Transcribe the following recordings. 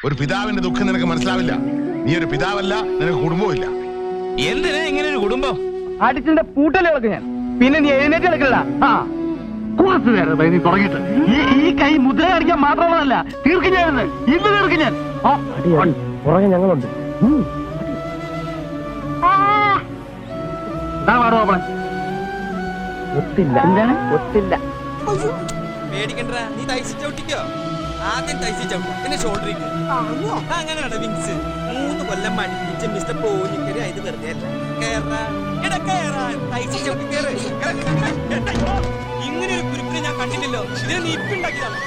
ഒരു പിതാവിന്റെ ദുഃഖം നിനക്ക് മനസ്സിലാവില്ല. നീ ഒരു പിതാവല്ല, നിനക്ക് കുടുംബവും ഇല്ല. എന്തിനാ ഇങ്ങനെ ഒരു കുടുംബം? അടിച്ചിന്റെ പൂട്ടല്ലേ ഞാൻ, പിന്നെ നീ എഴുന്നേറ്റ് എടുക്കല. കുറച്ചു നേരം നീ തുടങ്ങിയിട്ട് ഈ കൈ മുദ്ര കാണിക്കാൻ മാത്രമുള്ളതല്ല, തീർക്കും ഞാൻ ഇന്ന് തീർക്കും ഞാൻ. പുറകെ ഞങ്ങളുണ്ട്. ഒത്തില്ല, എന്താണ് ഒത്തില്ല. പേടിക്കണ്ട, നീ തൈസി ചവിട്ടിക്കോ. ആദ്യം തൈസി ചവിട്ടും, പിന്നെ ഷോൾഡറിക്ക്. അങ്ങനെയാണ് വിങ്സ്. 3 കൊല്ലം മടിപ്പിച്ച മിസ്റ്റർ പോഞ്ഞിക്കരി ഇത് വെറുതെ അല്ല. ഇങ്ങനെ ഒരു കുരുപ്പിനെ ഞാൻ കണ്ടില്ലല്ലോ. ഇതിനെ നീ ഇപ്പിണ്ടാക്കിയതാണ്.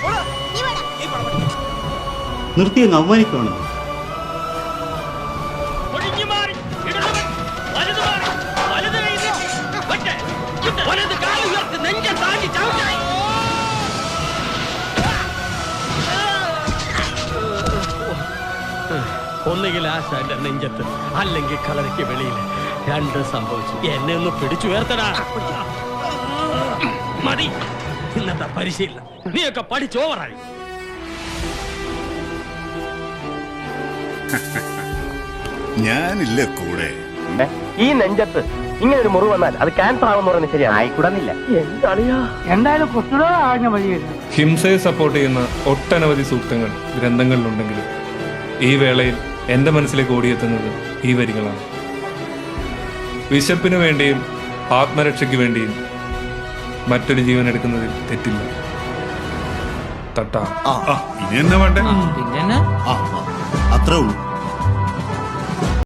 നിർത്തിയങ്ങ് അവമാനിക്കുവാണ്. ഒന്നുകിൽ ആശാന്റെ നെഞ്ചത്ത്, അല്ലെങ്കിൽ കളരിക്ക് വെളിയിൽ. 2 സംഭവിച്ചു. എന്നെ ഒന്ന് പിടിച്ചുയർത്തടാ. മതി ഇന്നത്തെ പരിശീലനം. നീയൊക്കെ പഠിച്ചോവറായി. ഞാനില്ല കൂടെ. ഈ നെഞ്ചത്ത് ഇങ്ങനെ ഒരു മുറിവ് വന്നാൽ അത് ക്യാൻസർ ആവുമെന്ന് പറയുന്നത് ശരിയാണ്. ആയിക്കൂടുന്നില്ല. എന്തായാലും കുറച്ചുകൂടെ വഴി. ഹിംസയെ സപ്പോർട്ട് ചെയ്യുന്ന ഒട്ടനവധി സൂക്തങ്ങൾ ഗ്രന്ഥങ്ങളിലുണ്ടെങ്കിലും ഈ വേളയിൽ എൻ്റെ മനസ്സിലേക്ക് ഓടിയെത്തുന്നത് ഈ വരികളാണ്. വിശപ്പിനു വേണ്ടിയും ആത്മരക്ഷയ്ക്ക് വേണ്ടിയും മറ്റൊരു ജീവൻ എടുക്കുന്നതിൽ തെറ്റില്ല. ഇനി എന്നാ വേണ്ടേ? പിന്നെ അത്രേ ഉള്ളൂ.